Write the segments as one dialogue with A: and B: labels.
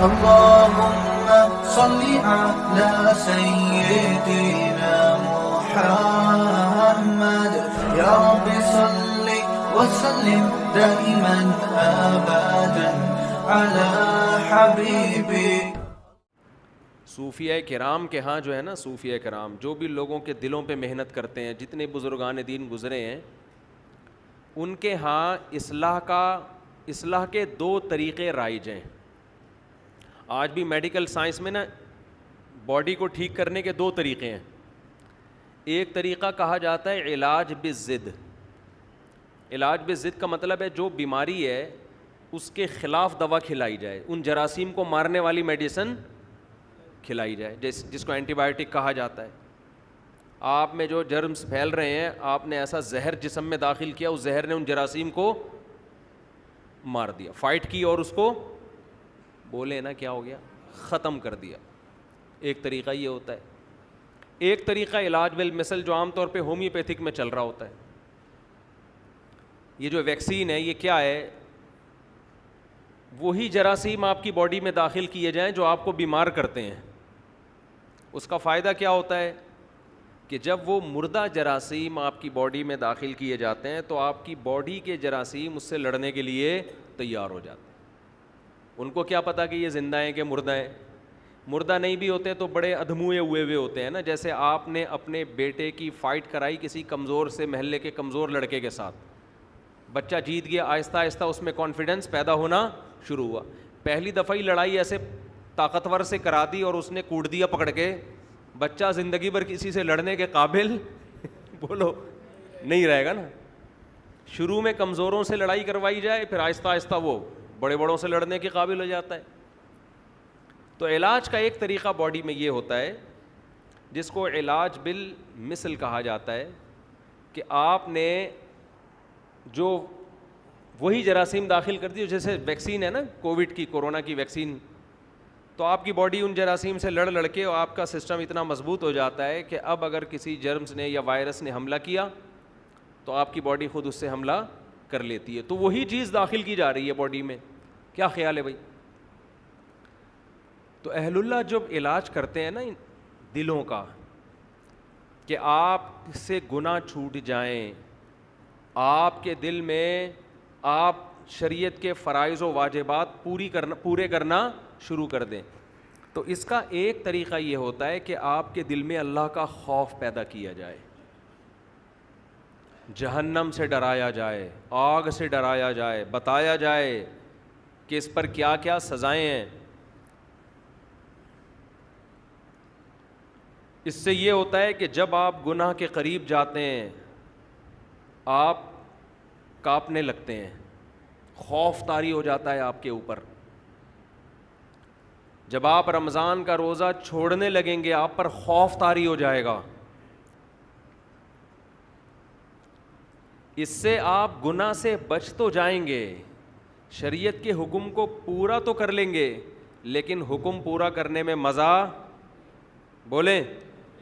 A: اللهم صل على سيدنا محمد يا رب صل وسلم دائما ابدا على حبيبي.
B: صوفیہ کرام کے ہاں جو ہے نا، صوفیہ کرام جو بھی لوگوں کے دلوں پہ محنت کرتے ہیں، جتنے بزرگان دین گزرے ہیں، ان کے ہاں اصلاح کے دو طریقے رائج ہیں. آج بھی میڈیکل سائنس میں نا باڈی کو ٹھیک کرنے کے دو طریقے ہیں. ایک طریقہ کہا جاتا ہے علاج بالضد. علاج بالضد کا مطلب ہے جو بیماری ہے اس کے خلاف دوا کھلائی جائے، ان جراثیم کو مارنے والی میڈیسن کھلائی جائے، جس کو اینٹی بائیوٹک کہا جاتا ہے. آپ میں جو جرمز پھیل رہے ہیں، آپ نے ایسا زہر جسم میں داخل کیا، اس زہر نے ان جراثیم کو مار دیا، فائٹ کی اور اس کو بولے نا کیا ہو گیا، ختم کر دیا. ایک طریقہ یہ ہوتا ہے. ایک طریقہ علاج بالمثل جو عام طور پہ ہومیوپیتھک میں چل رہا ہوتا ہے. یہ جو ویکسین ہے یہ کیا ہے؟ وہی جراثیم آپ کی باڈی میں داخل کیے جائیں جو آپ کو بیمار کرتے ہیں. اس کا فائدہ کیا ہوتا ہے کہ جب وہ مردہ جراثیم آپ کی باڈی میں داخل کیے جاتے ہیں تو آپ کی باڈی کے جراثیم اس سے لڑنے کے لیے تیار ہو جاتے ہیں. ان کو کیا پتا کہ یہ زندہ ہیں کہ مردہ ہیں. مردہ نہیں بھی ہوتے تو بڑے ادھموئے ہوئے ہوتے ہیں نا. جیسے آپ نے اپنے بیٹے کی فائٹ کرائی کسی کمزور سے، محلے کے کمزور لڑکے کے ساتھ، بچہ جیت گیا، آہستہ آہستہ اس میں کانفیڈنس پیدا ہونا شروع ہوا. پہلی دفعہ ہی لڑائی ایسے طاقتور سے کرا دی اور اس نے کوٹ دیا پکڑ کے، بچہ زندگی بھر کسی سے لڑنے کے قابل بولو نہیں رہے گا نا. شروع میں کمزوروں سے لڑائی کروائی جائے، پھر آہستہ آہستہ وہ بڑے بڑوں سے لڑنے کے قابل ہو جاتا ہے. تو علاج کا ایک طریقہ باڈی میں یہ ہوتا ہے جس کو علاج بالمثل کہا جاتا ہے کہ آپ نے جو وہی جراثیم داخل کر دی، جیسے ویکسین ہے نا کووڈ کی، کورونا کی ویکسین، تو آپ کی باڈی ان جراثیم سے لڑ کے اور آپ کا سسٹم اتنا مضبوط ہو جاتا ہے کہ اب اگر کسی جرمز نے یا وائرس نے حملہ کیا تو آپ کی باڈی خود اس سے حملہ کر لیتی ہے. تو وہی چیز داخل کی جا رہی ہے باڈی میں. کیا خیال ہے بھائی؟ تو اہل اللہ جب علاج کرتے ہیں نا دلوں کا کہ آپ سے گناہ چھوٹ جائیں، آپ کے دل میں آپ شریعت کے فرائض و واجبات پورے کرنا شروع کر دیں، تو اس کا ایک طریقہ یہ ہوتا ہے کہ آپ کے دل میں اللہ کا خوف پیدا کیا جائے، جہنم سے ڈرایا جائے، آگ سے ڈرایا جائے، بتایا جائے کہ اس پر کیا کیا سزائیں ہیں. اس سے یہ ہوتا ہے کہ جب آپ گناہ کے قریب جاتے ہیں آپ کانپنے لگتے ہیں، خوف طاری ہو جاتا ہے آپ کے اوپر. جب آپ رمضان کا روزہ چھوڑنے لگیں گے آپ پر خوف طاری ہو جائے گا. اس سے آپ گناہ سے بچ تو جائیں گے، شریعت کے حکم کو پورا تو کر لیں گے، لیکن حکم پورا کرنے میں مزہ بولیں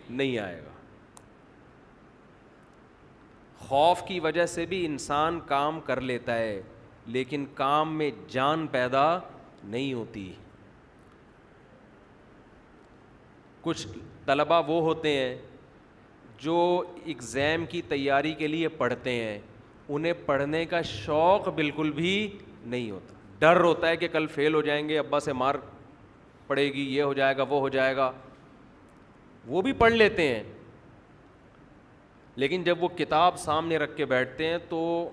B: نہیں آئے گا. خوف کی وجہ سے بھی انسان کام کر لیتا ہے لیکن کام میں جان پیدا نہیں ہوتی. کچھ طلباء وہ ہوتے ہیں جو ایگزام کی تیاری کے لیے پڑھتے ہیں، انہیں پڑھنے کا شوق بالکل بھی نہیں ہوتا. ڈر ہوتا ہے کہ کل فیل ہو جائیں گے، ابا سے مار پڑے گی، یہ ہو جائے گا وہ ہو جائے گا. وہ بھی پڑھ لیتے ہیں لیکن جب وہ کتاب سامنے رکھ کے بیٹھتے ہیں تو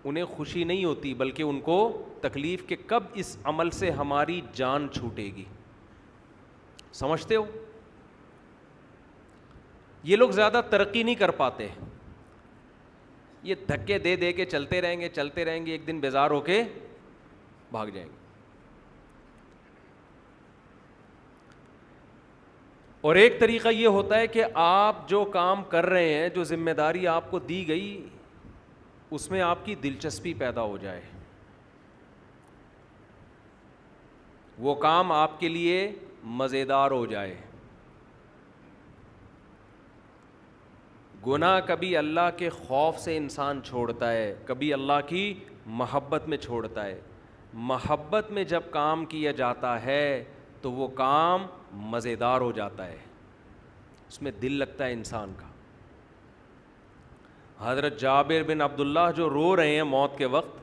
B: انہیں خوشی نہیں ہوتی بلکہ ان کو تکلیف کہ کب اس عمل سے ہماری جان چھوٹے گی. سمجھتے ہو؟ یہ لوگ زیادہ ترقی نہیں کر پاتے، یہ دھکے دے دے کے چلتے رہیں گے، ایک دن بیزار ہو کے بھاگ جائیں گے. اور ایک طریقہ یہ ہوتا ہے کہ آپ جو کام کر رہے ہیں، جو ذمہ داری آپ کو دی گئی، اس میں آپ کی دلچسپی پیدا ہو جائے، وہ کام آپ کے لیے مزیدار ہو جائے. گناہ کبھی اللہ کے خوف سے انسان چھوڑتا ہے، کبھی اللہ کی محبت میں چھوڑتا ہے. محبت میں جب کام کیا جاتا ہے تو وہ کام مزیدار ہو جاتا ہے, اس میں دل لگتا ہے انسان کا. حضرت جابر بن عبداللہ جو رو رہے ہیں موت کے وقت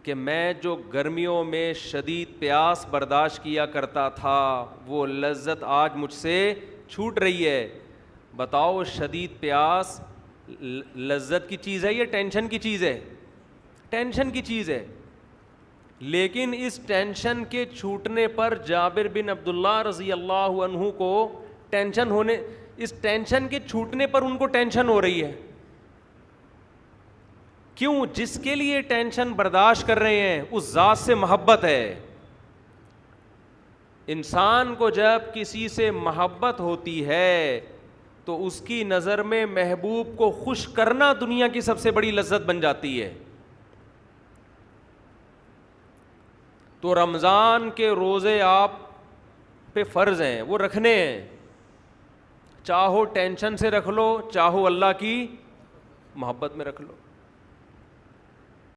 B: کہ میں جو گرمیوں میں شدید پیاس برداشت کیا کرتا تھا وہ لذت آج مجھ سے چھوٹ رہی ہے. بتاؤ شدید پیاس لذت کی چیز ہے یا ٹینشن کی چیز ہے؟ ٹینشن کی چیز ہے. لیکن اس ٹینشن کے چھوٹنے پر جابر بن عبداللہ رضی اللہ عنہ کو ٹینشن ہونے, اس ٹینشن کے چھوٹنے پر ان کو ٹینشن ہو رہی ہے. کیوں؟ جس کے لیے ٹینشن برداشت کر رہے ہیں اس ذات سے محبت ہے. انسان کو جب کسی سے محبت ہوتی ہے تو اس کی نظر میں محبوب کو خوش کرنا دنیا کی سب سے بڑی لذت بن جاتی ہے. تو رمضان کے روزے آپ پہ فرض ہیں, وہ رکھنے ہیں. چاہو ٹینشن سے رکھ لو, چاہو اللہ کی محبت میں رکھ لو.